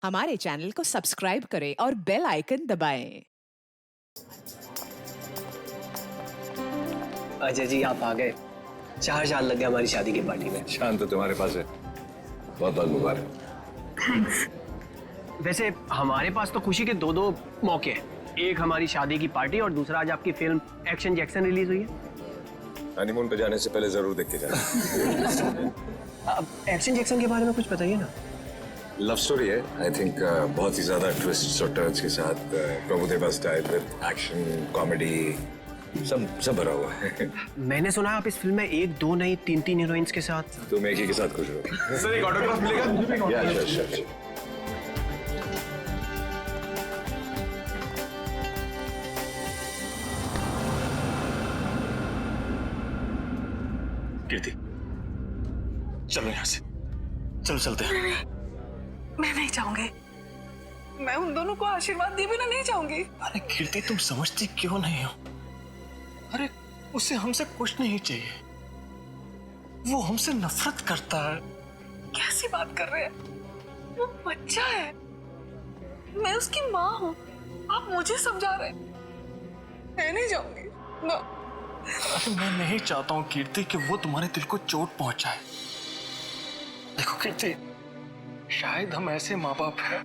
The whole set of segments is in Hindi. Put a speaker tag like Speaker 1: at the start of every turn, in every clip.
Speaker 1: हमारे चैनल को सब्सक्राइब करें और बेल आइकन दबाएं।
Speaker 2: अजय जी आप आ गए। 4 साल लग गए हमारी शादी की पार्टी में।
Speaker 3: शान तो तुम्हारे पास है। बहुत बहुत मुबारक।
Speaker 4: थैंक्स।
Speaker 2: वैसे हमारे पास तो खुशी के दो मौके हैं। एक हमारी शादी की पार्टी और दूसरा आज आपकी फिल्म एक्शन जैक्सन रिलीज हुई है।
Speaker 3: हनीमून पे जाने से पहले जरूर देख के जाना।
Speaker 2: अब एक्शन जैक्सन के बारे में कुछ बताइए ना।
Speaker 3: लव स्टोरी है आई थिंक। बहुत ही ज्यादा ट्विस्ट और टर्न्स के साथ Prabhudeva style with action comedy सब भरा हुआ है।
Speaker 2: मैंने सुना है आप इस फिल्म में 1 2 नहीं 3 हीरोइंस के साथ।
Speaker 3: तुम एक ही के साथ खुश हो।
Speaker 5: सर एक ऑटोग्राफ मिलेगा?
Speaker 3: या श्योर।
Speaker 5: कीर्ति चलो यहाँ से, चलो चलते हैं।
Speaker 4: मैं नहीं चाहूंगी। मैं उन दोनों को आशीर्वाद दिए बिना नहीं चाहूंगी।
Speaker 5: अरे कीर्ति तुम समझती क्यों नहीं हो? अरे उसे हमसे कुछ नहीं चाहिए, वो हमसे नफरत करता है।
Speaker 4: कैसी बात कर रहे हैं? वो बच्चा है, मैं उसकी माँ हूँ। आप मुझे समझा रहे हैं। मैं नहीं जाऊंगी ना।
Speaker 5: अरे मैं नहीं चाहता हूँ कीर्ति कि वो तुम्हारे दिल को चोट पहुंचाए। देखो कीर्ति, शायद हम ऐसे माँ बाप हैं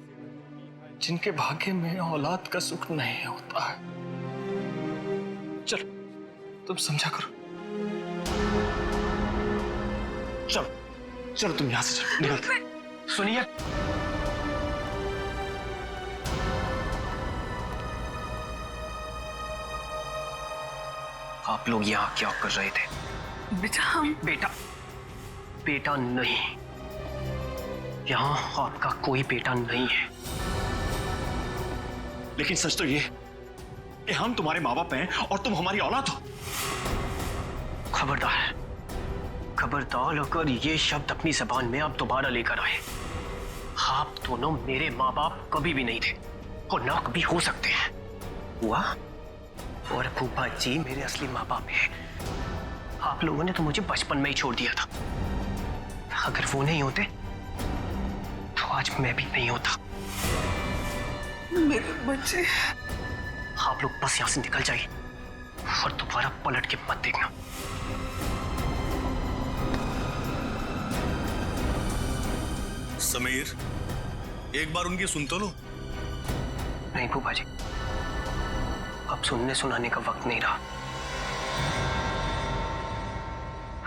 Speaker 5: जिनके भाग्य में औलाद का सुख नहीं होता है। चलो तुम समझा करो। चलो चलो तुम यहां से चलो, निकलते।
Speaker 2: सुनिए, आप लोग यहाँ क्या कर रहे थे?
Speaker 4: बेटा हम
Speaker 2: बेटा नहीं, यहाँ आपका कोई बेटा नहीं है।
Speaker 5: लेकिन सच तो ये कि हम तुम्हारे माँ बाप हैं और तुम हमारी औलाद हो।
Speaker 2: खबरदार अगर ये शब्द अपनी जबान में आप दोबारा लेकर आए। आप दोनों मेरे माँ बाप कभी भी नहीं थे और ना कभी हो सकते हैं। हुआ और फूफा जी मेरे असली माँ बाप हैं। आप लोगों ने तो मुझे बचपन में ही छोड़ दिया था। अगर वो नहीं होते तो आज मैं भी नहीं होता।
Speaker 4: मेरे बच्चे।
Speaker 2: आप लोग बस यहां से निकल जाइए और दोबारा पलट के मत देखना।
Speaker 6: समीर, एक बार उनकी सुन तो लो।
Speaker 2: नहीं फूफा जी, अब सुनने सुनाने का वक्त नहीं रहा।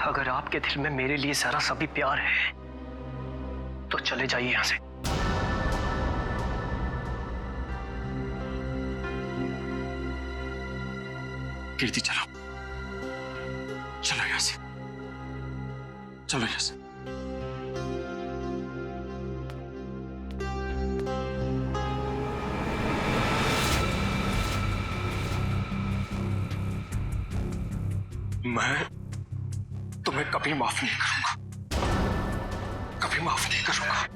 Speaker 2: अगर आपके दिल में मेरे लिए जरा सा भी प्यार है तो चले जाइए यहां से।
Speaker 5: कीर्ति चलो चलो यहां से, चलो यहां से। मैं तुम्हें कभी माफ नहीं करूंगा, कभी माफ नहीं करूंगा।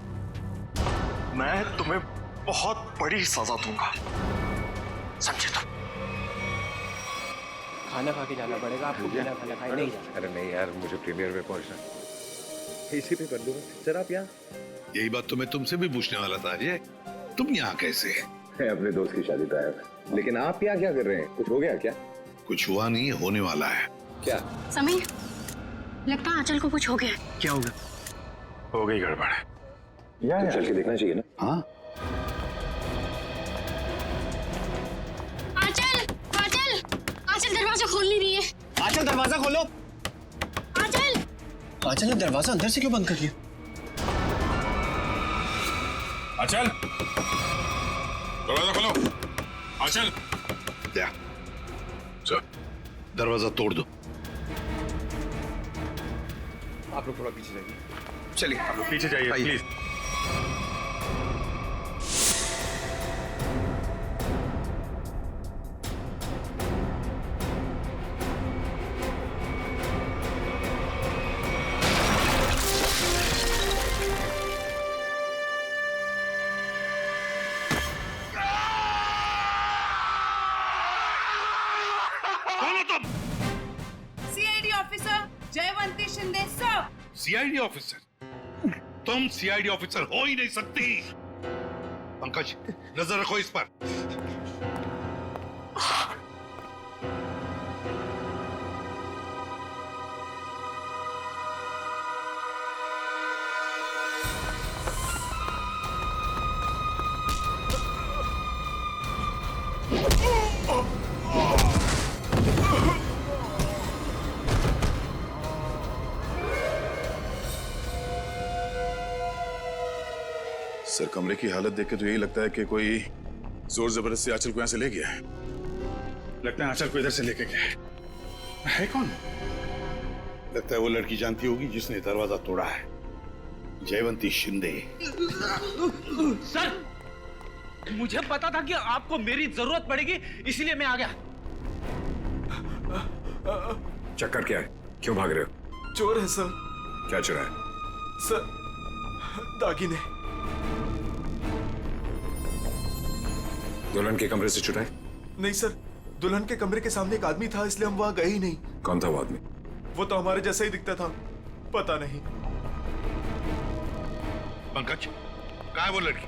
Speaker 5: मैं तुम्हें बहुत बड़ी सजा दूंगा, समझे तुम?
Speaker 2: खाना खा के जाना पड़ेगा आपको। बिना खाना खाए नहीं जाना।
Speaker 3: अरे नहीं यार, मुझे प्रीमियर में पहुंचना। इसी पे कर दूंगा सर। आप यहाँ?
Speaker 6: यही बात तो मैं तुमसे भी पूछने वाला था अजय, तुम यहाँ कैसे?
Speaker 3: मैं अपने दोस्त की शादी पे आया था। लेकिन आप यहाँ क्या कर रहे हैं? कुछ हो गया क्या?
Speaker 6: कुछ हुआ नहीं, होने वाला है।
Speaker 3: क्या?
Speaker 7: समीर, लगता है आंचल को कुछ हो गया।
Speaker 2: क्या होगा?
Speaker 5: हो गई गड़बड़।
Speaker 3: तो चल के देखना चाहिए ना।
Speaker 6: हाँ
Speaker 7: आंचल दरवाजा खोल नहीं रही है।
Speaker 2: आंचल दरवाजा खोलो। आंचल ने दरवाजा अंदर से क्यों बंद कर लिया?
Speaker 6: आंचल, दरवाजा खोलो। आंचल, क्या? चल, दरवाजा तोड़ दो।
Speaker 3: आप लोग थोड़ा पीछे जाइए।
Speaker 5: चलिए आप लोग पीछे जाइए please.
Speaker 1: CID officer Jaywanti Shinde सब।
Speaker 6: CID officer? तुम सीआईडी ऑफिसर हो ही नहीं सकती। पंकज, नजर रखो इस पर।
Speaker 8: सर, कमरे की हालत देख के तो यही लगता है कि कोई जोर जबरदस्ती आंचल को यहां से ले गया है। लगता है आंचल को इधर से लेके गया है कौन?
Speaker 6: लगता है वो लड़की जानती होगी जिसने दरवाजा तोड़ा है, जयवंती शिंदे।
Speaker 9: सर, मुझे पता था कि आपको मेरी जरूरत पड़ेगी, इसलिए मैं आ गया।
Speaker 3: चक्कर क्या है? क्यों भाग रहे हो?
Speaker 10: चोर है सर।
Speaker 3: क्या चुरा है?
Speaker 10: सर, दागिने।
Speaker 3: दुल्हन के कमरे से चुराए?
Speaker 10: नहीं सर, दुल्हन के कमरे के सामने एक आदमी था, इसलिए हम वहां गए ही नहीं।
Speaker 3: कौन था वो आदमी?
Speaker 10: वो तो हमारे जैसा ही दिखता था, पता नहीं।
Speaker 6: पंकज, कहाँ है वो लड़की?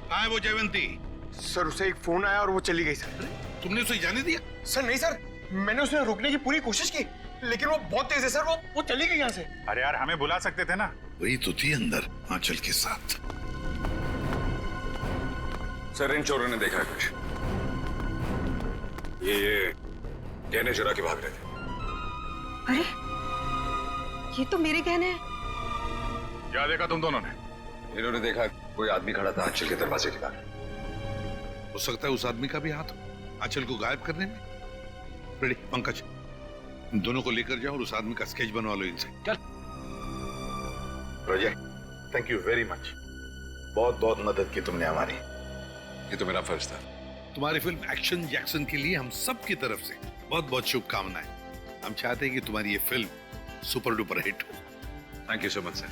Speaker 6: कहाँ है वो जयवंती?
Speaker 11: सर, उसे एक फोन आया और वो चली गई सर।
Speaker 6: तुमने उसे जाने दिया?
Speaker 11: सर नहीं सर, मैंने उसे रोकने की पूरी कोशिश की, लेकिन वो बहुत तेज है सर, वो चली गई यहाँ से।
Speaker 8: अरे यार, हमें बुला सकते थे ना।
Speaker 6: वही तो थी अंदर आंचल के साथ।
Speaker 3: सर, इन चोरों ने देखा है कुछ। ये गहने चुरा के भाग रहे थे।
Speaker 4: अरे, ये तो मेरे गहने हैं।
Speaker 8: क्या देखा तुम दोनों ने?
Speaker 3: इन्होंने देखा कोई आदमी खड़ा था आंचल के दरवाजे के बाहर।
Speaker 6: हो सकता है उस आदमी का भी हाथ हो आंचल को गायब करने में। रेडी पंकज, इन दोनों को लेकर जाओ और उस आदमी का स्केच बनवा लो इनसे। चल
Speaker 8: रोजे, थैंक यू वेरी मच। बहुत बहुत मदद की तुमने हमारी।
Speaker 3: ये तो मेरा फर्ज था।
Speaker 6: तुम्हारी फिल्म एक्शन जैक्सन के लिए हम सब की तरफ से बहुत बहुत शुभकामनाएं। हम चाहते हैं कि तुम्हारी ये फिल्म सुपर डुपर हिट हो।
Speaker 3: Thank you so much sir.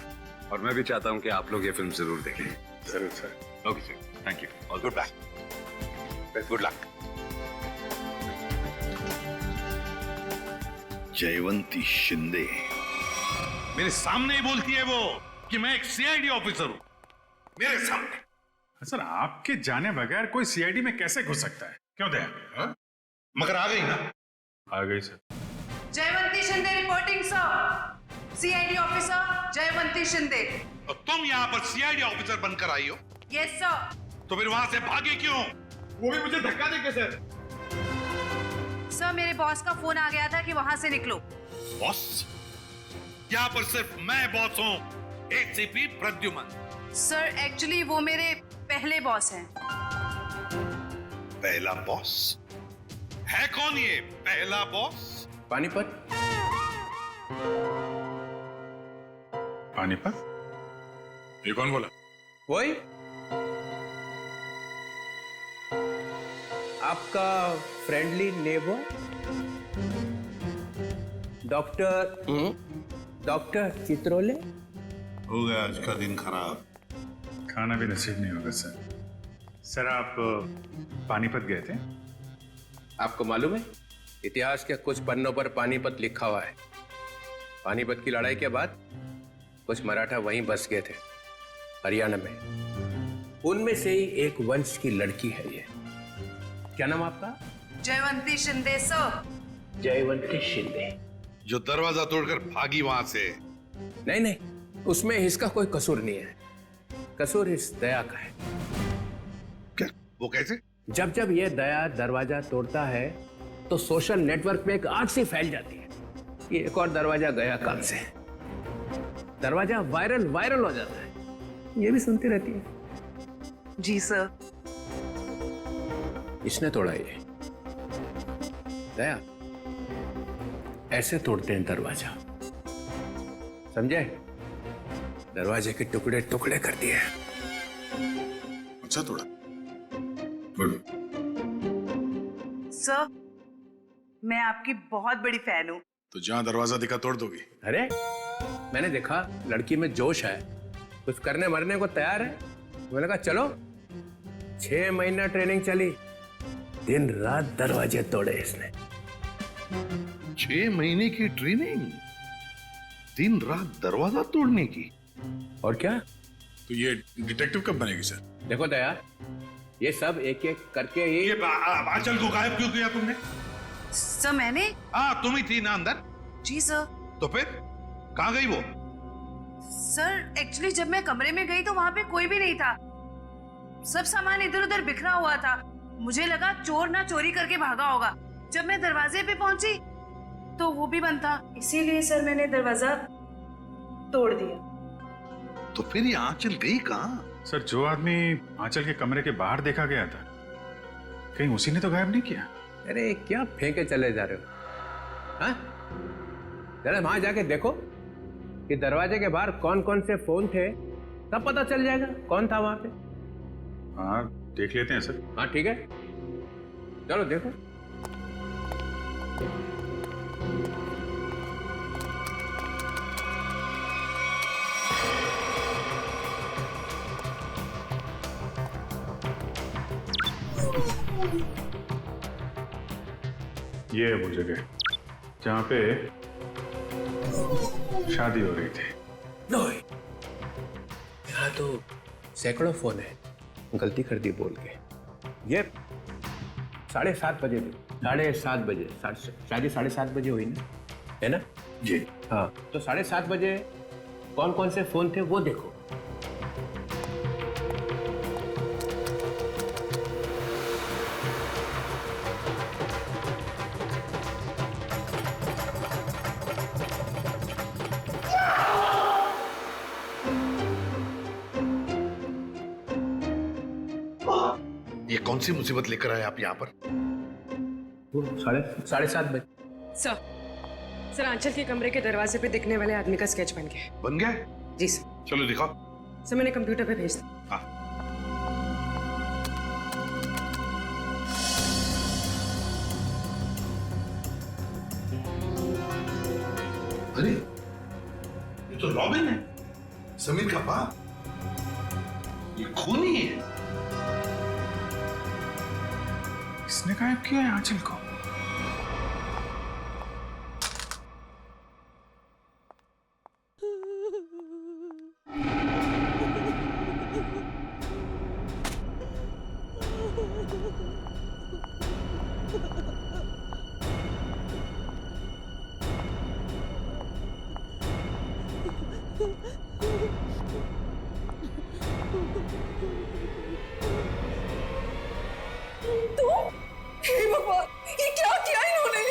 Speaker 3: और मैं भी चाहता हूँ कि आप लोग ये फिल्म जरूर देखें।
Speaker 8: जरूर sir.
Speaker 3: Okay sir, thank you.
Speaker 6: All good luck. Good luck. Jaywanti Shinde मेरे सामने ही बोलती है वो कि मैं एक सीआईडी ऑफिसर हूं, मेरे सामने।
Speaker 8: सर, आपके जाने बगैर कोई सीआईडी में कैसे घुस सकता है? क्यों दया?
Speaker 6: हाँ? मगर आ गई ना।
Speaker 8: आ गई sir.
Speaker 12: Jaywanti Shinde reporting sir. CID officer Jaywanti Shinde.
Speaker 6: और तुम यहाँ पर सीआईडी ऑफिसर बनकर आई हो?
Speaker 12: Yes sir.
Speaker 6: तो फिर वहां से भागे क्यों?
Speaker 11: वो भी मुझे धक्का देके सर।
Speaker 12: सर, मेरे बॉस का फोन आ गया था कि वहां से निकलो।
Speaker 6: बॉस? यहाँ पर सिर्फ मैं बॉस हूँ, एसीपी प्रद्युमन।
Speaker 12: सर, एक्चुअली वो मेरे पहले बॉस हैं।
Speaker 6: पहला बॉस? है कौन ये पहला बॉस?
Speaker 2: पानीपत।
Speaker 8: पानीपत? ये कौन बोला?
Speaker 2: वही आपका फ्रेंडली नेबो डॉक्टर चित्रोले।
Speaker 6: हो गया आज का दिन खराब।
Speaker 8: खाना भी नसीब नहीं होगा सर। सर, आप पानीपत गए थे?
Speaker 2: आपको मालूम है, इतिहास के कुछ पन्नों पर पानीपत लिखा हुआ है। पानीपत की लड़ाई के बाद कुछ मराठा वहीं बस गए थे, हरियाणा में। उनमें से ही एक वंश की लड़की है ये। क्या नाम आपका?
Speaker 12: जयवंती शिंदे सर।
Speaker 2: जयवंती शिंदे।
Speaker 6: जो दरवाजा तोड़कर भागी वहां से।
Speaker 2: नहीं नहीं, उसमें इसका कोई कसूर नहीं है। कसूर इस दया का है।
Speaker 6: क्या? वो कैसे?
Speaker 2: जब जब ये दया दरवाजा तोड़ता है तो सोशल नेटवर्क में एक आग सी फैल जाती है। ये एक और दरवाजा गया काम से। दरवाजा वायरल हो जाता है। ये भी सुनती रहती है।
Speaker 12: जी सर।
Speaker 2: इसने तोड़ा ये। दया, ऐसे तोड़ते हैं दरवाजा, समझे? दरवाजे के टुकड़े टुकड़े कर दिए।
Speaker 8: अच्छा तोड़ा। गुड।
Speaker 12: सर, मैं आपकी बहुत बड़ी फैन हूँ।
Speaker 8: तो जहां दरवाजा दिखा तोड़ दोगी?
Speaker 2: अरे, मैंने देखा लड़की में जोश है, कुछ करने मरने को तैयार है। मैंने कहा चलो। 6 महीना ट्रेनिंग चली, दिन रात दरवाजे तोड़े इसने।
Speaker 6: 6 महीने की ट्रेनिंग, दिन रात दरवाजा तोड़ने की।
Speaker 2: और क्या?
Speaker 8: तो ये डिटेक्टिव कब बनेगी सर?
Speaker 2: देखो दया, ये सब एक एक करके ही।
Speaker 6: ये आंचल को गायब क्यों किया तुमने?
Speaker 12: सर मैंने?
Speaker 6: हाँ तुम ही थी ना अंदर।
Speaker 12: जी सर।
Speaker 6: तो फिर कहाँ गई वो?
Speaker 12: सर एक्चुअली जब मैं कमरे में गई तो वहाँ पे कोई भी नहीं था, सब सामान इधर उधर बिखरा हुआ था। मुझे लगा चोर ना चोरी करके भागा होगा। जब मैं दरवाजे पे पहुंची तो वो भी बंद था, इसीलिए सर मैंने दरवाजा तोड़ दिया।
Speaker 6: तो फिर ये आंचल गई कहाँ?
Speaker 8: सर जो आदमी आंचल के कमरे के बाहर देखा गया था, कहीं उसी ने तो गायब नहीं किया?
Speaker 2: अरे क्या फेंके चले जा रहे हो? हाँ? जरा वहां जाके देखो कि दरवाजे के बाहर कौन कौन से फोन थे, तब पता चल जाएगा कौन था वहां पे।
Speaker 8: हाँ देख लेते हैं सर।
Speaker 2: हाँ ठीक है, चलो देखो।
Speaker 8: ये है वो जगह जहाँ पे शादी हो रही थी।
Speaker 2: यहाँ तो सैकड़ों फोन है, गलती कर दी बोल के। ये 7:30 बजे थी, 7:30 बजे शादी 7:30 बजे हुई ना, है ना
Speaker 6: जी?
Speaker 2: हाँ, तो 7:30 बजे कौन कौन से फोन थे वो देखो।
Speaker 6: ये कौन सी मुसीबत लेकर आए आप यहाँ पर?
Speaker 2: 7:30 बजे।
Speaker 13: सर आंचल के कमरे के दरवाजे पे दिखने वाले आदमी का स्केच बन गया।
Speaker 6: बन गया?
Speaker 13: जी सर।
Speaker 6: चलो दिखाओ।
Speaker 13: सर मैंने कंप्यूटर पे भेज दिया।
Speaker 6: हाँ। अरे ये तो रॉबिन है, समीर का बाप। ये खूनी है।
Speaker 8: इसने गायब किया है आंचल को।
Speaker 4: हे भगवान, ये क्या किया इन्होंने?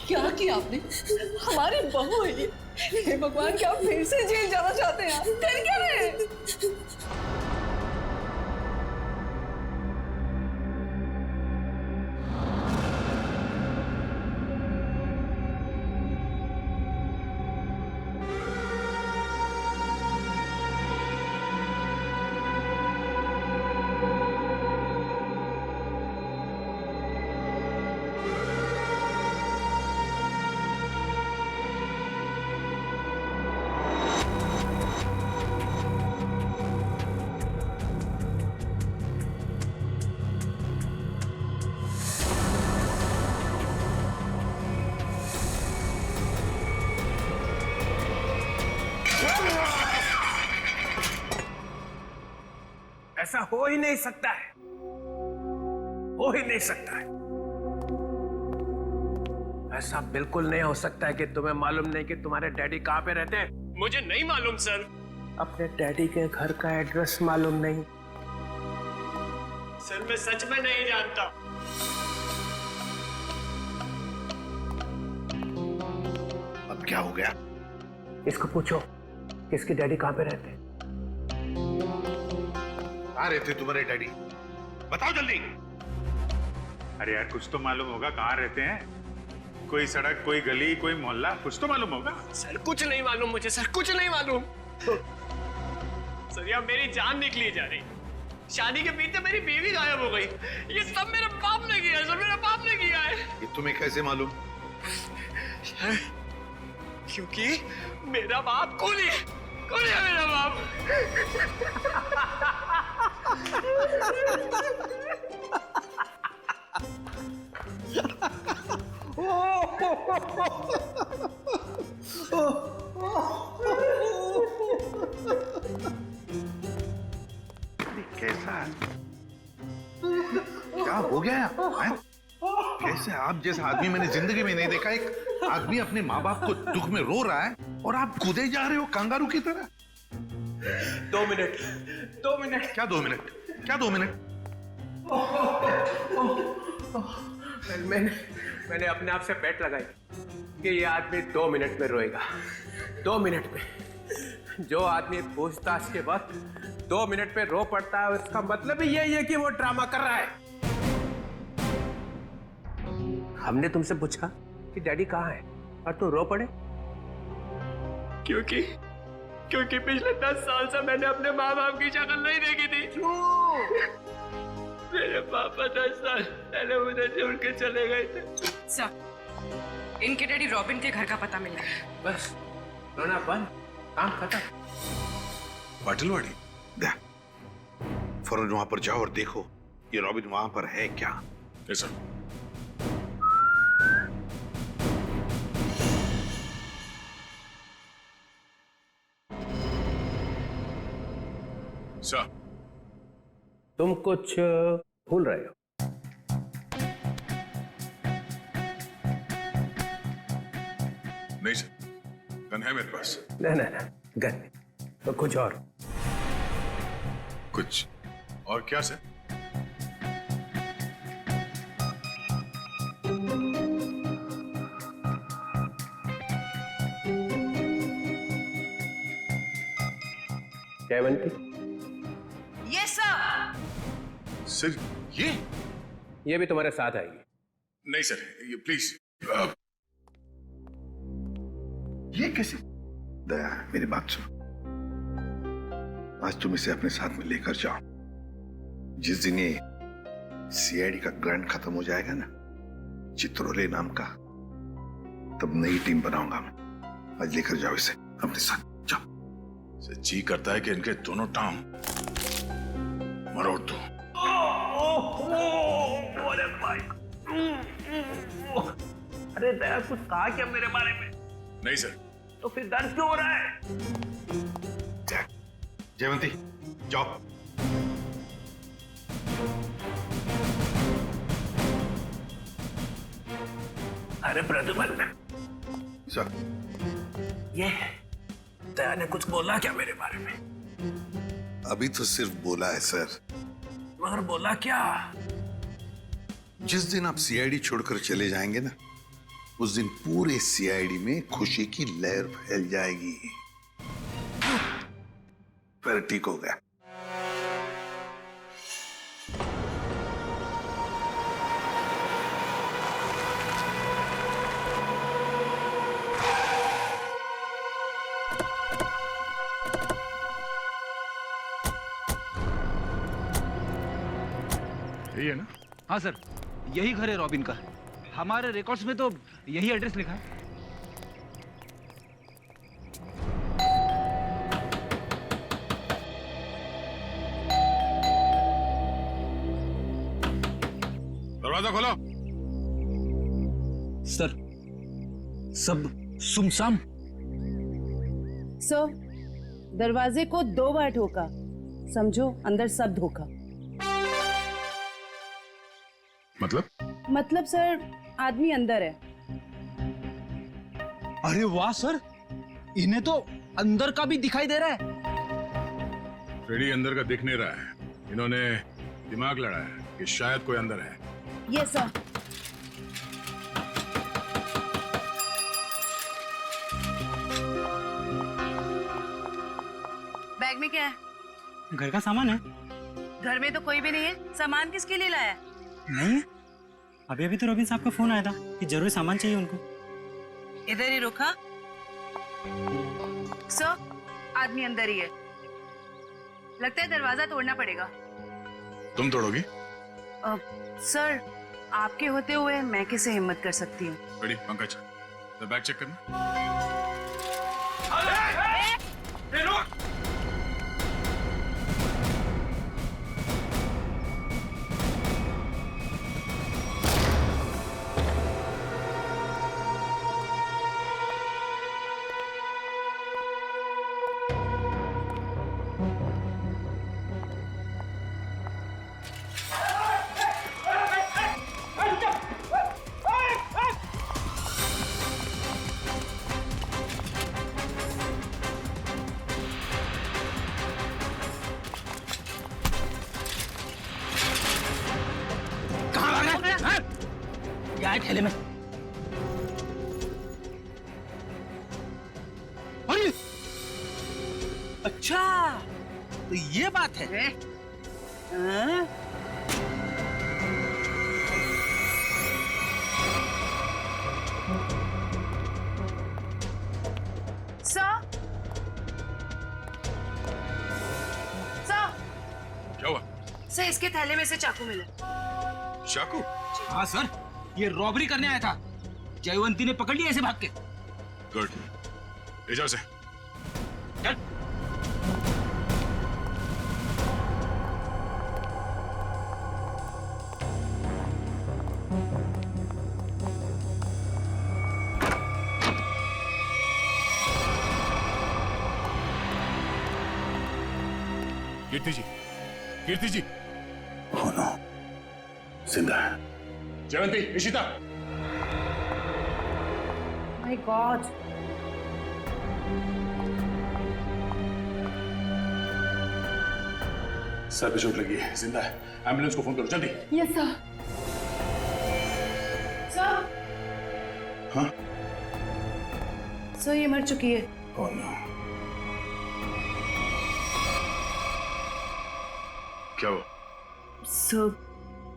Speaker 4: क्या किया आपने? हमारी बहू है ये। हे भगवान, क्या आप फिर से जेल जाना चाहते हैं? कर क्या रहे हैं?
Speaker 2: ऐसा हो ही नहीं सकता है, हो ही नहीं सकता है। ऐसा बिल्कुल नहीं हो सकता है कि तुम्हें मालूम नहीं कि तुम्हारे डैडी कहाँ पे रहते हैं।
Speaker 9: मुझे नहीं मालूम सर।
Speaker 2: अपने डैडी के घर का एड्रेस मालूम नहीं?
Speaker 9: सर मैं सच में नहीं जानता।
Speaker 6: अब क्या हो गया?
Speaker 2: इसको पूछो इसके डैडी कहाँ पे रहते हैं।
Speaker 6: कहाँ रहते तुम्हारे डैडी? बताओ जल्दी।
Speaker 8: अरे यार कुछ तो मालूम होगा कहाँ रहते हैं। कोई सड़क, कोई गली, कोई मोहल्ला, कुछ तो मालूम होगा।
Speaker 9: सर कुछ नहीं मालूम मुझे, सर कुछ नहीं मालूम। सर यार मेरी जान निकली जा रही। शादी के बीच में मेरी बीवी गायब हो गई। ये सब मेरे बाप ने किया सर, मेरे
Speaker 6: तुम्हें कैसे मालूम?
Speaker 9: क्योंकि मेरा बाप कूली है, कूली है मेरा बाप।
Speaker 6: कैसा है? क्या हो गया है? कैसे आप जैसा आदमी मैंने जिंदगी में नहीं देखा। एक आदमी अपने माँ बाप को दुख में रो रहा है और आप कूदे जा रहे हो कंगारू की तरह।
Speaker 9: 2 मिनट, 2 मिनट।
Speaker 6: क्या 2 मिनट? क्या 2 मिनट?
Speaker 9: मैंने अपने आप से बेट लगाई कि ये आदमी 2 मिनट में रोएगा। 2 मिनट में। जो आदमी पूछताछ के वक्त 2 मिनट में रो पड़ता है, उसका मतलब ही यही है कि वो ड्रामा कर रहा है। हमने तुमसे पूछा कि डैडी कहाँ है और तुम रो पड़े। क्योंकि पिछले 10 साल से मैंने अपने माँ बाप की शक्ल नहीं देखी थी। मेरे पापा 10 साल पहले मुझे छोड़ के चले गए थे।
Speaker 13: सर, इनके डैडी रॉबिन के घर का पता मिला है।
Speaker 9: बस रोना बंद, काम खत्म।
Speaker 6: पाटिलवाड़ी, फौरन वहां पर जाओ और देखो ये रॉबिन वहां पर है क्या।
Speaker 8: सर। सर,
Speaker 9: तुम कुछ भूल रहे हो।
Speaker 8: नहीं सर, गन है मेरे पास।
Speaker 9: नहीं, गन तो कुछ और।
Speaker 8: कुछ और क्या sir?
Speaker 9: Jaywanti,
Speaker 12: yes sir.
Speaker 8: Sir
Speaker 9: ये भी तुम्हारे साथ आएगी।
Speaker 8: नहीं सर, ये प्लीज।
Speaker 6: ये कैसे? दया, मेरी बात सुनो। आज तुम इसे अपने साथ में लेकर जाओ। जिस दिन ये सीआईडी का ग्रांट खत्म हो जाएगा ना, चित्रोले नाम का, तब नई टीम बनाऊंगा मैं। आज लेकर जाओ इसे अपने साथ, जाओ।
Speaker 8: जी करता है कि इनके दोनों टांग मरोड़ दो।
Speaker 9: अरे भाई, अरे दया, कुछ कहा क्या मेरे बारे में?
Speaker 8: नहीं सर।
Speaker 9: तो फिर दर्द क्यों हो रहा है?
Speaker 6: जयवंती, जाओ।
Speaker 9: अरे प्रद्युमन,
Speaker 6: सर,
Speaker 9: ये दया ने कुछ बोला क्या मेरे बारे में?
Speaker 6: अभी तो सिर्फ बोला है सर।
Speaker 9: मगर बोला क्या?
Speaker 6: जिस दिन आप सीआईडी छोड़कर चले जाएंगे ना, उस दिन पूरे सीआईडी में खुशी की लहर फैल जाएगी। फिर ठीक हो गया।
Speaker 8: यही है ना?
Speaker 14: हाँ सर, यही घर है रॉबिन का। हमारे रिकॉर्ड्स में तो यही एड्रेस लिखा है।
Speaker 8: दरवाजा खोलो।
Speaker 14: सर, सब सुमसाम।
Speaker 12: सर, दरवाजे को 2 बार ठोका, समझो अंदर सब धोखा। मतलब सर, आदमी अंदर है।
Speaker 14: अरे वाह सर, इन्हें तो अंदर का भी दिखाई दे रहा है।
Speaker 8: फ्रेडी अंदर का दिख नहीं रहा है। इन्होंने दिमाग लड़ा है कि शायद कोई अंदर है।
Speaker 12: Yes sir. बैग में क्या है?
Speaker 15: घर का सामान है।
Speaker 12: घर में तो कोई भी नहीं है, सामान किसके लिए लाया?
Speaker 15: नहीं, अभी तो रॉबिन साहब का फोन आया था कि जरूर सामान चाहिए उनको।
Speaker 12: इधर ही रुका। सर, आदमी अंदर ही है। लगता है दरवाजा तोड़ना पड़ेगा।
Speaker 8: तुम तोड़ोगी?
Speaker 12: सर, आपके होते हुए मैं कैसे हिम्मत कर सकती हूँ?
Speaker 8: बड़ी पंकज, बैग चेक करना।
Speaker 14: क्या है थैले में? अरे अच्छा, तो ये बात है। हाँ?
Speaker 8: क्या हुआ?
Speaker 12: सर, इसके थैले में से चाकू मिला।
Speaker 8: चाकू?
Speaker 14: हाँ सर, ये रॉबरी करने आया था। जयवंती ने पकड़ लिया ऐसे भाग के।
Speaker 8: गुड, ले जाओ से।
Speaker 14: चल।
Speaker 8: कीर्ति जी, कीर्ति जी। Oh no, जिंदा है। Jaywanti, Ishita.
Speaker 12: My god.
Speaker 8: Sir पे चोट लगी है, जिंदा है। एम्बुलेंस को फोन करो जल्दी।
Speaker 12: Yes sir. सर।
Speaker 8: हाँ?
Speaker 12: सर, ये मर चुकी है।
Speaker 8: Oh no. क्या हुआ?
Speaker 12: सर,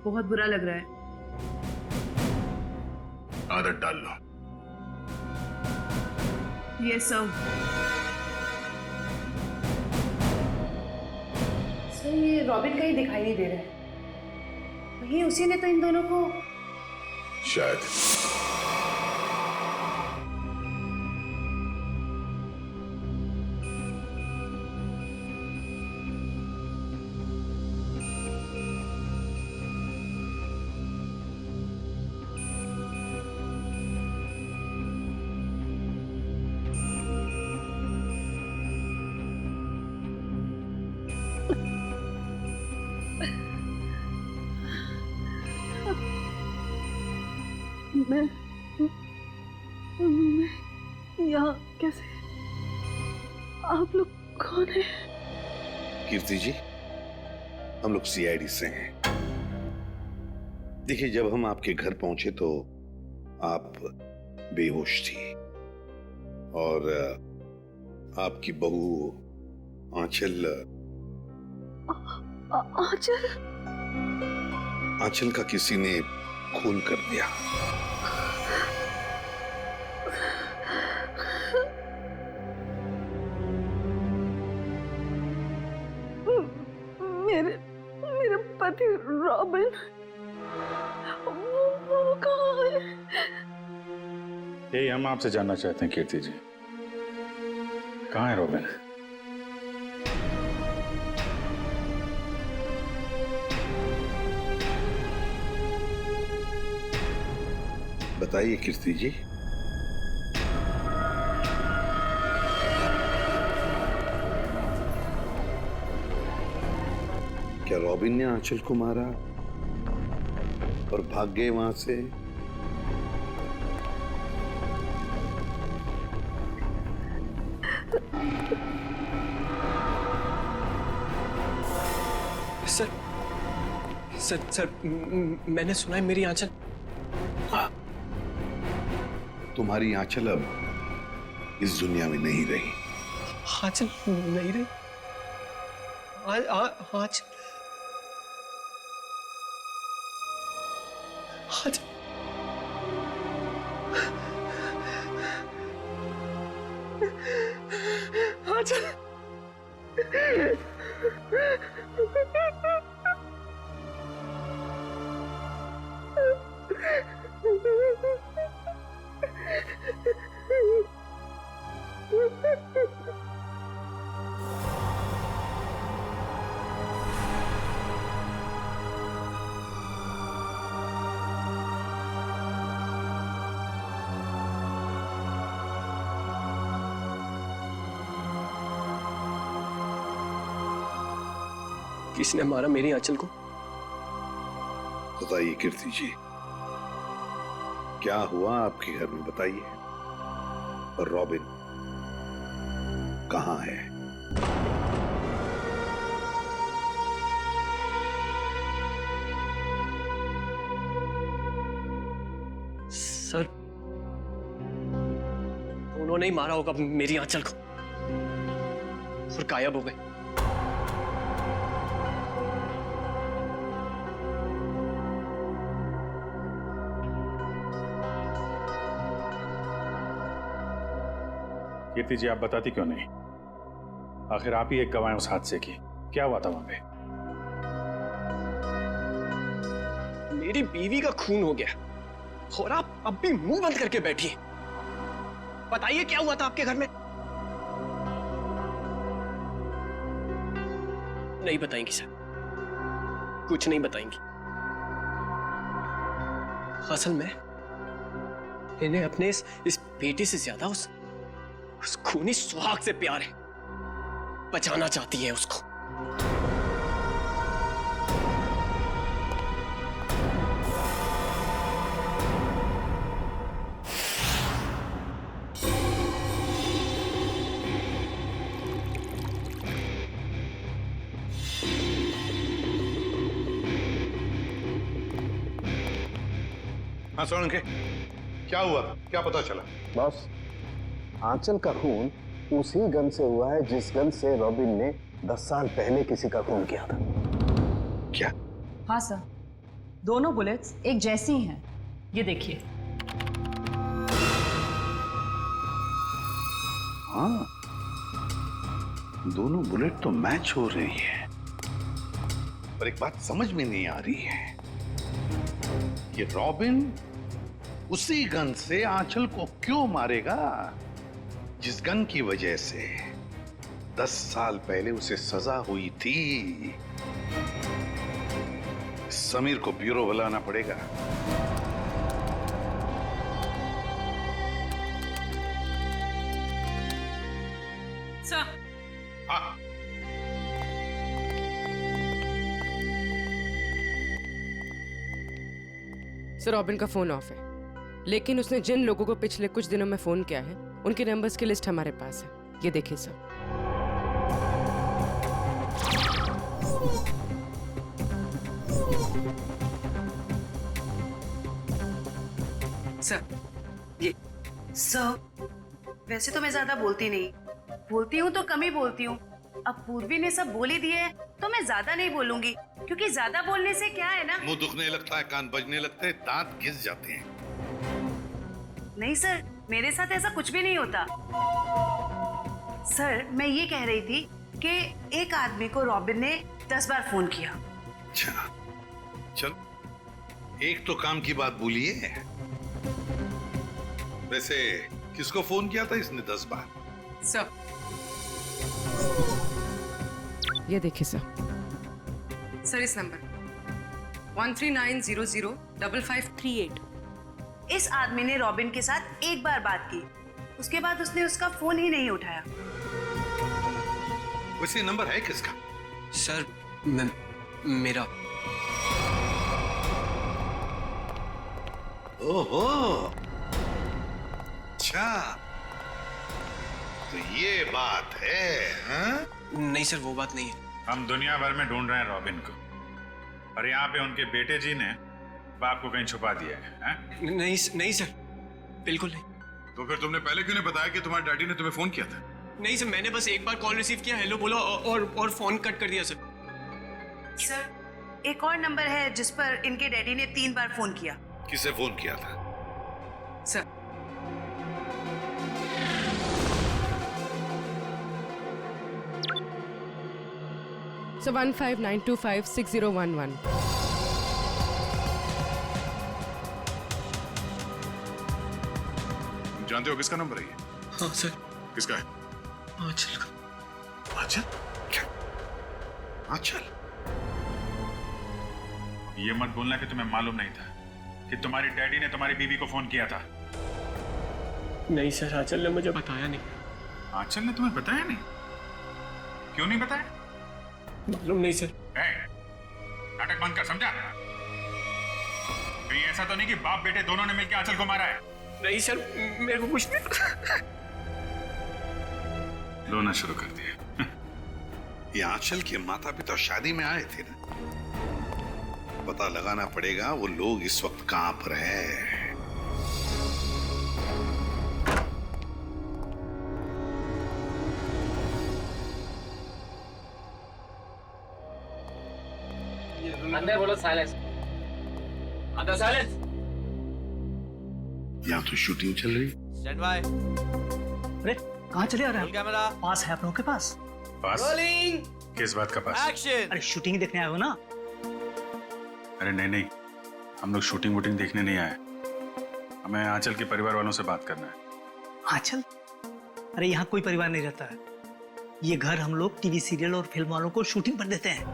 Speaker 12: बहुत बुरा लग रहा है।
Speaker 8: आदत डाल लो।
Speaker 12: Yes sir. सर, ये रॉबिन कहीं दिखाई नहीं दे रहा है। वही उसी ने तो इन दोनों को
Speaker 8: शायद।
Speaker 4: मैं यहाँ कैसे? आप लोग कौन है?
Speaker 6: कीर्ति जी, हम लोग सीआईडी से हैं। देखिए, जब हम आपके घर पहुंचे तो आप बेहोश थी और आपकी बहू आंचल आंचल का किसी ने खून कर दिया।
Speaker 4: मेरे पति रॉबिन, वो कहाँ है?
Speaker 8: यही हम आपसे जानना चाहते हैं कीर्ति जी, कहाँ है रॉबिन?
Speaker 6: बताइए कीर्ति जी। क्या रॉबिन ने आंचल को मारा और भाग गए वहां से?
Speaker 2: सर, मैंने सुना है मेरी आंचल।
Speaker 6: तुम्हारी आंचल अब इस दुनिया में नहीं रही।
Speaker 2: आंचल नहीं रही? आंचल आंचल किसने मारा मेरी आंचल को?
Speaker 6: बताइए कीर्ति जी, क्या हुआ आपके घर में, बताइए। और रॉबिन कहाँ है?
Speaker 2: सर, उन्होंने ही मारा होगा मेरी आंचल को और गायब हो गए।
Speaker 8: कीर्ति जी, आप बताती क्यों नहीं? आखिर आप ही एक गवाह हैं उस हादसे की। क्या हुआ था वहां पे?
Speaker 2: मेरी बीवी का खून हो गया और आप अब भी मुंह बंद करके बैठिए। बताइए क्या हुआ था आपके घर में? नहीं बताएंगी सर, कुछ नहीं बताएंगी। असल में इन्हें अपने इस बेटे से ज्यादा उस खूनी सुहाग से प्यार है। बचाना चाहती है उसको।
Speaker 6: हाँ सोलंके, क्या हुआ, क्या पता चला?
Speaker 16: बॉस, आंचल का खून उसी गन से हुआ है जिस गन से रॉबिन ने 10 साल पहले किसी का खून किया था।
Speaker 6: क्या?
Speaker 17: हाँ सर, दोनों बुलेट्स एक जैसी हैं। ये देखिए।
Speaker 6: हाँ, दोनों बुलेट तो मैच हो रही है, पर एक बात समझ में नहीं आ रही है कि रॉबिन उसी गन से आंचल को क्यों मारेगा जिस गन की वजह से 10 साल पहले उसे सजा हुई थी। समीर को ब्यूरो बुलाना पड़ेगा।
Speaker 13: सर,
Speaker 6: हाँ।
Speaker 13: सर, रॉबिन का फोन ऑफ है, लेकिन उसने जिन लोगों को पिछले कुछ दिनों में फोन किया है उनके नंबर्स की लिस्ट हमारे पास है। ये देखिए सर।
Speaker 12: सर, ये सर, वैसे तो मैं ज्यादा बोलती नहीं, बोलती हूँ तो कम ही बोलती हूँ। अब पूर्वी ने सब बोल ही दिए है तो मैं ज्यादा नहीं बोलूंगी, क्योंकि ज्यादा बोलने से क्या है ना,
Speaker 6: मुंह दुखने लगता है, कान बजने लगते हैं, दांत घिस जाते हैं।
Speaker 12: नहीं सर, मेरे साथ ऐसा कुछ भी नहीं होता। सर, मैं ये कह रही थी कि एक आदमी को रॉबिन ने 10 बार फोन किया।
Speaker 6: अच्छा, चल एक तो काम की बात बोलिए। वैसे किसको फोन किया था इसने 10 बार?
Speaker 13: सर, ये देखिए सर। सर, इस नंबर 139005538।
Speaker 12: इस आदमी ने रॉबिन के साथ एक बार बात की, उसके बाद उसने उसका फोन ही नहीं उठाया।
Speaker 6: वैसे नंबर है किसका?
Speaker 2: सर, मेरा।
Speaker 6: ओहो, अच्छा, तो ये बात है, हाँ?
Speaker 2: नहीं सर, वो बात नहीं है।
Speaker 8: हम दुनिया भर में ढूंढ रहे हैं रॉबिन को, और यहाँ पे उनके बेटे जी ने बाप को कहीं छुपा दिया है?
Speaker 2: नहीं सर, बिल्कुल नहीं।
Speaker 8: तो फिर तुमने पहले क्यों नहीं बताया कि तुम्हारे डैडी ने तुम्हें फोन किया था?
Speaker 2: नहीं सर, मैंने बस एक बार कॉल रिसीव किया, हेलो बोला और फोन कट कर दिया सर।
Speaker 12: सर, एक और नंबर है जिस पर इनके डैडी ने 3 बार फोन किया।
Speaker 6: किसे फोन किया था?
Speaker 13: Sir, So 159256011।
Speaker 8: जानते हो किसका नंबर है ये?
Speaker 2: हाँ सर।
Speaker 8: किसका है?
Speaker 2: आंचल का।
Speaker 8: आंचल? क्या? आंचल? ये मत बोलना कि तुम्हें मालूम नहीं था कि तुम्हारी डैडी ने तुम्हारी बीवी को फोन किया था।
Speaker 2: नहीं सर, आंचल ने मुझे बताया नहीं।
Speaker 8: आंचल ने तुम्हें बताया नहीं? क्यों नहीं बताया?
Speaker 2: मालूम नहीं सर।
Speaker 8: नाटक बंद कर, समझा? कहीं ऐसा तो नहीं कि बाप बेटे दोनों ने मिलकर आंचल को मारा है?
Speaker 2: नहीं सर, मेरे को कुछ नहीं।
Speaker 8: रोना शुरू कर दिया।
Speaker 6: ये आंचल के माता पिता शादी में आए थे ना, पता लगाना पड़ेगा वो लोग इस वक्त कहां पर हैं।
Speaker 2: अंदर बोलो साइलेंस। अंदर साइलेंस।
Speaker 6: यहाँ तो शूटिंग चल रही।
Speaker 18: Stand by.
Speaker 15: अरे कहाँ चले आ रहे हैं?
Speaker 18: कैमरा
Speaker 15: पास है आप लोगों के पास?
Speaker 8: रोलिंग। किस बात का पास?
Speaker 18: एक्शन।
Speaker 15: अरे शूटिंग देखने आए हो ना?
Speaker 8: अरे नहीं नहीं, हम लोग शूटिंग वूटिंग देखने नहीं आए, हमें आंचल के परिवार वालों से बात करना है।
Speaker 15: आंचल? अरे यहाँ कोई परिवार नहीं रहता है। ये घर हम लोग टीवी सीरियल और फिल्म वालों को शूटिंग पर देते हैं,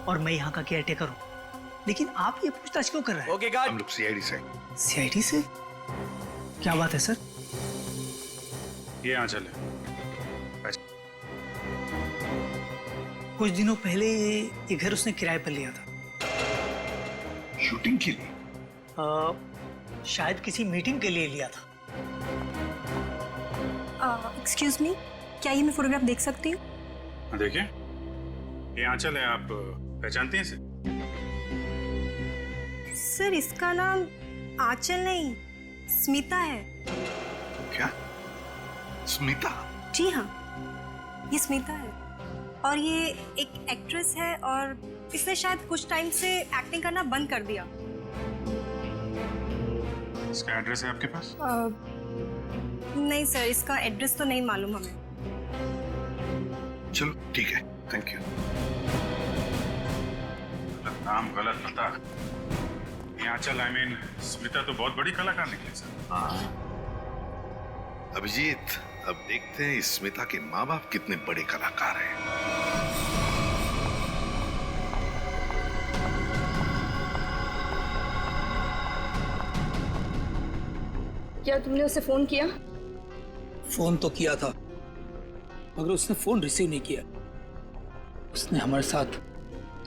Speaker 15: और मैं यहाँ का केयर टेकर हूँ। लेकिन आप ये पूछताछ क्यों कर रहे हैं?
Speaker 18: Okay guard.
Speaker 6: हम लोग सीआईडी से।
Speaker 15: सीआईडी से? क्या बात है सर?
Speaker 8: ये आंचल है।
Speaker 15: कुछ दिनों पहले ये घर उसने किराए पर लिया था।
Speaker 6: शूटिंग के लिए?
Speaker 15: शायद किसी मीटिंग के लिए लिया था।
Speaker 19: एक्सक्यूज मी, क्या ये मैं फोटोग्राफ देख सकती हूँ?
Speaker 8: देखिए, ये आंचल है, आप पहचानती हैं इसे?
Speaker 19: सर इसका नाम आंचल नहीं, स्मिता है।
Speaker 6: क्या? स्मिता?
Speaker 19: जी हाँ, ये स्मिता है और ये एक एक्ट्रेस है और इसने शायद कुछ टाइम से एक्टिंग करना बंद कर दिया।
Speaker 8: इसका एड्रेस है आपके पास?
Speaker 19: नहीं सर, इसका एड्रेस तो नहीं मालूम हमें।
Speaker 6: चलो ठीक है, थैंक यू।
Speaker 8: गलत नाम, गलत पता। ये आंचल, आई मीन स्मिता तो बहुत बड़ी कलाकार निकली सर।
Speaker 6: अभिजीत, अब देखते हैं इस स्मिता के माँ बाप कितने बड़े कलाकार हैं।
Speaker 20: क्या तुमने उसे फोन किया?
Speaker 21: फोन तो किया था, मगर उसने फोन रिसीव नहीं किया। उसने हमारे साथ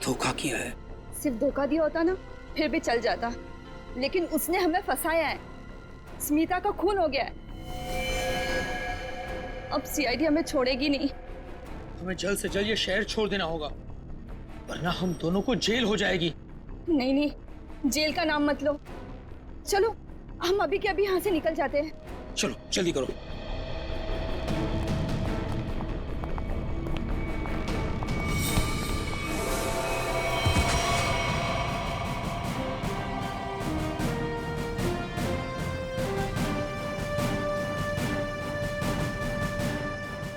Speaker 21: धोखा किया है।
Speaker 20: सिर्फ धोखा दिया होता ना, फिर भी चल जाता, लेकिन उसने हमें फंसाया है। स्मिता का खून हो गया है। अब सीआईडी हमें छोड़ेगी नहीं।
Speaker 21: हमें जल्द से जल्द ये शहर छोड़ देना होगा, वरना हम दोनों को जेल हो जाएगी।
Speaker 20: नहीं नहीं, जेल का नाम मत लो। चलो हम अभी के अभी यहाँ से निकल जाते हैं।
Speaker 21: चलो जल्दी करो।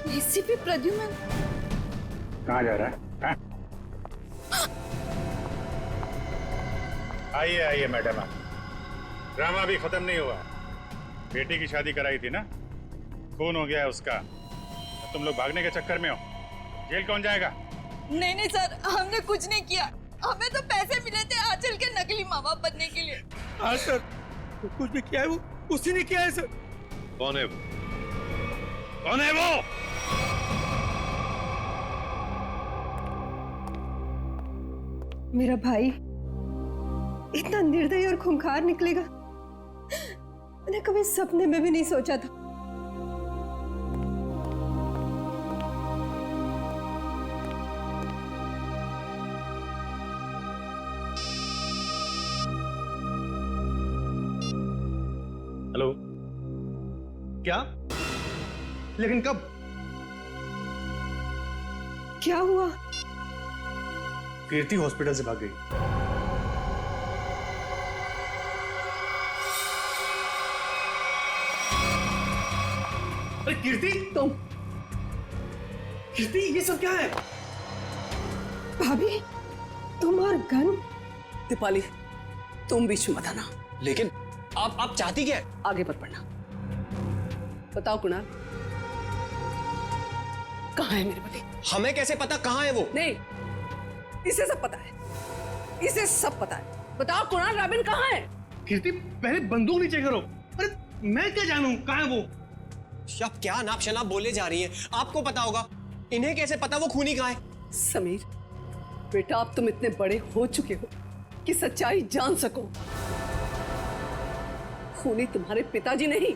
Speaker 20: एसीपी प्रद्युम्न
Speaker 8: कहाँ जा रहा है? आइए आइए मैडम, ड्रामा भी खत्म नहीं हुआ। बेटी की शादी कराई थी ना, खून हो गया है उसका। तुम लोग भागने के चक्कर में हो, जेल कौन जाएगा?
Speaker 20: नहीं नहीं सर, हमने कुछ नहीं किया। हमें तो पैसे मिले थे आंचल के नकली माँ बाप बनने के लिए।
Speaker 21: हाँ सर, तो कुछ भी किया है वो उसी ने किया है सर।
Speaker 6: कौन है वो?
Speaker 8: कौन है वो?
Speaker 19: मेरा भाई इतना निर्दयी और खूंखार निकलेगा, मैंने कभी सपने में भी नहीं सोचा था।
Speaker 11: हेलो, क्या? लेकिन कब?
Speaker 19: क्या हुआ?
Speaker 11: कीर्ति हॉस्पिटल से भाग गई। अरे कीर्ति, तुम? कीर्ति, ये सब क्या है?
Speaker 19: भाभी, तुम और गन?
Speaker 21: दीपाली, तुम बीच में मत आना।
Speaker 2: लेकिन आप चाहती क्या है?
Speaker 21: आगे मत बढ़ना। बताओ कुणाल, कहाँ है मेरे पति?
Speaker 2: हमें कैसे पता कहाँ है वो?
Speaker 21: नहीं, इसे सब पता है, इसे सब पता है। बताओ कुणाल, रॉबिन कहाँ है?
Speaker 11: कीर्ति, पहले बंदूक नीचे करो। अरे मैं क्या जानूं कहाँ है वो?
Speaker 2: आप क्या नाप शनाप बोले जा रही हैं? आपको पता होगा, इन्हें कैसे पता वो खूनी कहाँ है?
Speaker 21: समीर,
Speaker 18: बेटा अब तुम इतने बड़े हो चुके हो कि सच्चाई जान सको। खूनी तुम्हारे पिताजी नहीं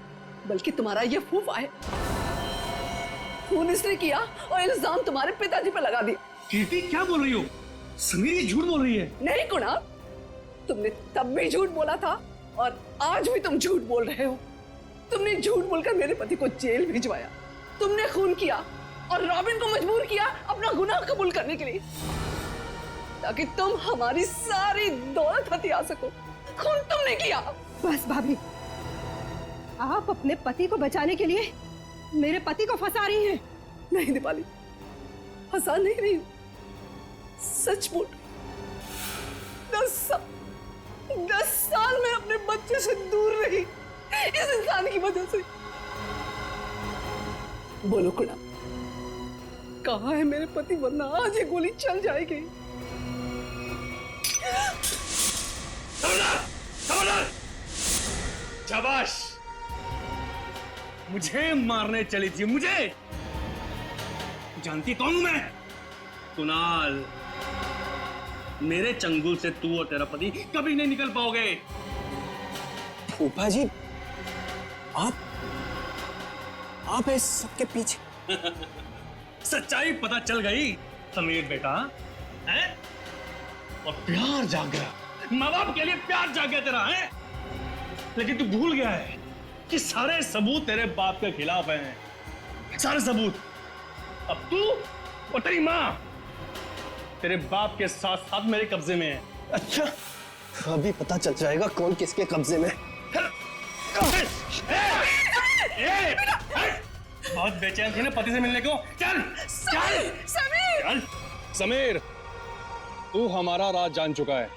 Speaker 18: बल्कि तुम्हारा ये फूफा है। खून इसने किया और इल्जाम तुम्हारे पिताजी पर लगा दिया।
Speaker 21: कीर्ति क्या बोल रही हो? समीर ये झूठ बोल रही है।
Speaker 18: नहीं कुणाल, तुमने तब भी झूठ बोला था और आज भी तुम झूठ बोल रहे हो। तुमने झूठ बोलकर मेरे पति को जेल भिजवाया, तुमने खून किया और रॉबिन को मजबूर किया अपना गुनाह कबूल करने के लिए, ताकि तुम हमारी सारी दौलत हथिया सको। खून तुमने किया।
Speaker 19: बस भाभी, आप अपने पति को बचाने के लिए मेरे पति को फंसा रही हैं।
Speaker 18: नहीं दीपाली, फंसा नहीं रही हूं, सच बोल रही। 10 साल में अपने बच्चे से दूर रही इस इंसान की वजह से। बोलो कुणाल, कहाँ है मेरे पति, वरना आज ये गोली चल जाएगी।
Speaker 21: शाबाश, मुझे मारने चली थी, मुझे। जानती कौन हूं मैं? कुणाल। मेरे चंगुल से तू और तेरा पति कभी नहीं निकल पाओगे।
Speaker 2: फूफा जी, आप इस सबके पीछे।
Speaker 21: सच्चाई पता चल गई समीर बेटा, है? और प्यार जाग गया, माँ बाप के लिए प्यार जाग गया तेरा, है? लेकिन तू भूल गया है कि सारे सबूत तेरे बाप के खिलाफ हैं, सारे सबूत। अब तू और तेरी माँ तेरे बाप के साथ साथ मेरे कब्जे में है।
Speaker 2: अच्छा, अभी पता चल जाएगा कौन किसके कब्जे में।
Speaker 21: बहुत बेचैन थी ना पति से मिलने को। चल चल
Speaker 18: समीर,
Speaker 21: चल समीर, तू हमारा राज जान चुका है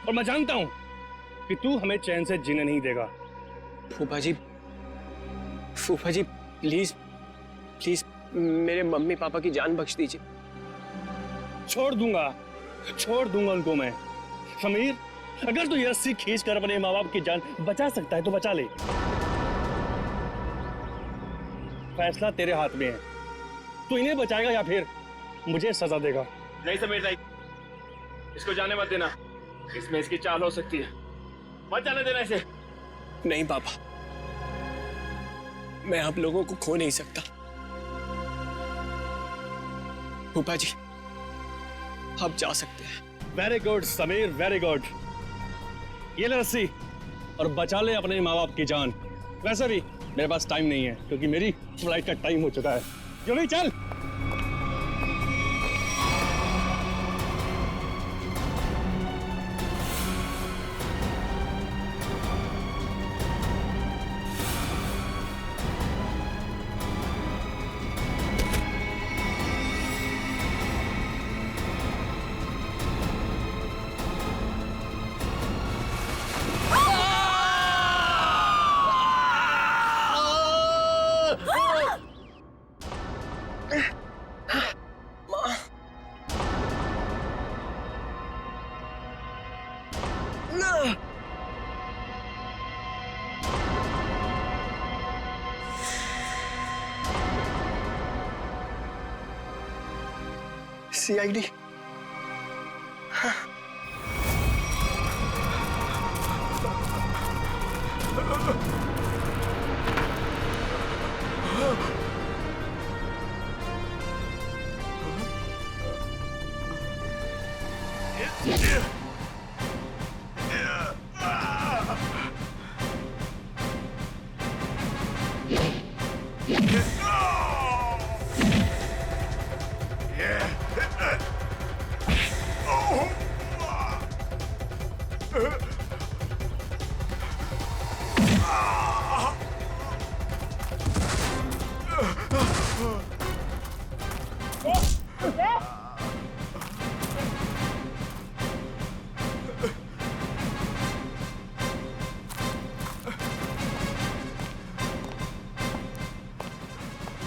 Speaker 21: और मैं जानता हूं कि तू हमें चैन से जीने नहीं देगा।
Speaker 2: फूफा जी प्लीज प्लीज मेरे मम्मी पापा की जान बख्श दीजिए।
Speaker 21: छोड़ दूंगा उनको मैं। समीर, अगर तू ये रस्सी खींच कर अपने माँ बाप की जान बचा सकता है तो बचा ले। फैसला तेरे हाथ में है, तू इन्हें बचाएगा या फिर मुझे सजा देगा।
Speaker 9: नहीं समीर नहीं, इसको जाने मत देना, इसमें इसकी चाल हो सकती है, मत जाने देना इसे।
Speaker 2: नहीं पापा, मैं आप लोगों को खो नहीं सकता। फूफा जी, आप जा सकते हैं।
Speaker 21: Very good Sameer, very good. ये ले रस्सी और बचा ले अपने माँ बाप की जान। वैसे भी मेरे पास टाइम नहीं है क्योंकि मेरी फ्लाइट का टाइम हो चुका है। जल्दी चल।
Speaker 2: CID।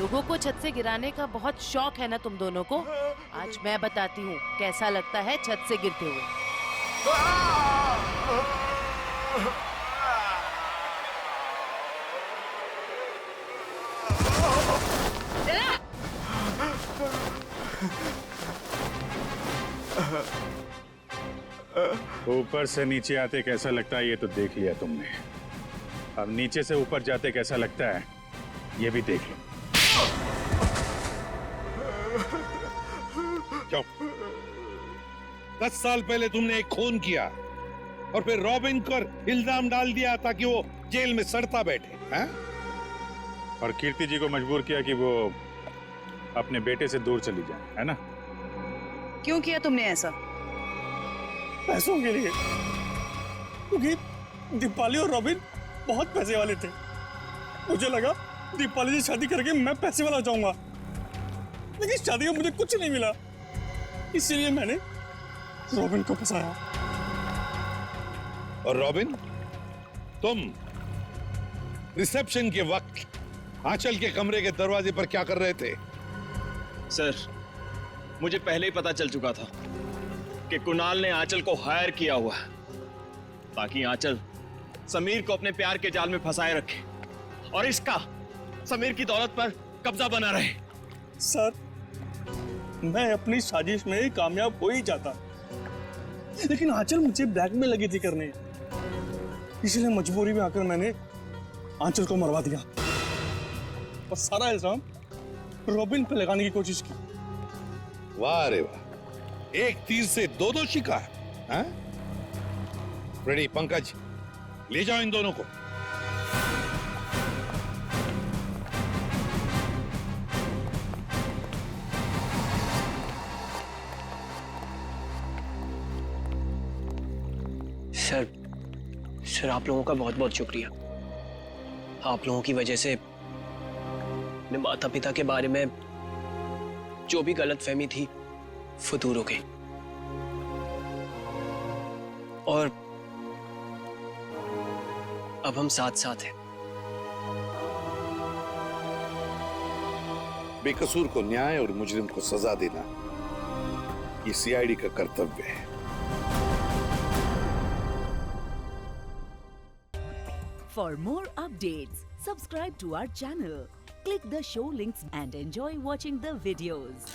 Speaker 22: लोगों को छत से गिराने का बहुत शौक है ना तुम दोनों को। आज मैं बताती हूँ कैसा लगता है छत से गिरते हुए।
Speaker 18: चला।
Speaker 8: ऊपर से नीचे आते कैसा लगता है ये तो देख लिया तुमने, अब नीचे से ऊपर जाते कैसा लगता है ये भी देख लो।
Speaker 5: क्यों? 10 साल पहले तुमने एक खून किया और फिर रॉबिन पर इल्जाम डाल दिया ताकि वो जेल में सड़ता बैठे, हैं?
Speaker 8: और कीर्ति जी को मजबूर किया कि वो अपने बेटे से दूर चली जाए, है ना?
Speaker 12: क्यों किया तुमने ऐसा?
Speaker 21: पैसों के लिए, क्योंकि दीपाली और रॉबिन बहुत पैसे वाले थे। मुझे लगा दीपाली से शादी करके मैं पैसे वाला हो जाऊंगा, लेकिन शादी में मुझे कुछ नहीं मिला, इसलिए मैंने रॉबिन को फंसाया।
Speaker 5: और रॉबिन, तुम रिसेप्शन के वक्त आंचल के कमरे के दरवाजे पर क्या कर रहे थे?
Speaker 11: सर, मुझे पहले ही पता चल चुका था कि कुणाल ने आंचल को हायर किया हुआ है ताकि आंचल समीर को अपने प्यार के जाल में फंसाए रखे और इसका समीर की दौलत पर कब्जा बना रहे।
Speaker 21: सर, मैं अपनी साजिश में कामयाब हो ही जाता, लेकिन आंचल मुझे ब्लैकमेल लगी थी करने, इसलिए मजबूरी में आकर मैंने आंचल को मरवा दिया और सारा इल्जाम रॉबिन पे लगाने की कोशिश की।
Speaker 5: वाह रे वाह, एक तीर से दो शिकार, हैं? रेडी पंकज, ले जाओ इन दोनों को।
Speaker 2: सर आप लोगों का बहुत बहुत शुक्रिया। आप लोगों की वजह से अपने माता पिता के बारे में जो भी गलतफहमी थी वो दूर हो गई और अब हम साथ साथ हैं।
Speaker 5: बेकसूर को न्याय और मुजरिम को सजा देना ये सीआईडी का कर्तव्य है।
Speaker 7: For more updates, subscribe to our channel, click the show links and enjoy watching the videos.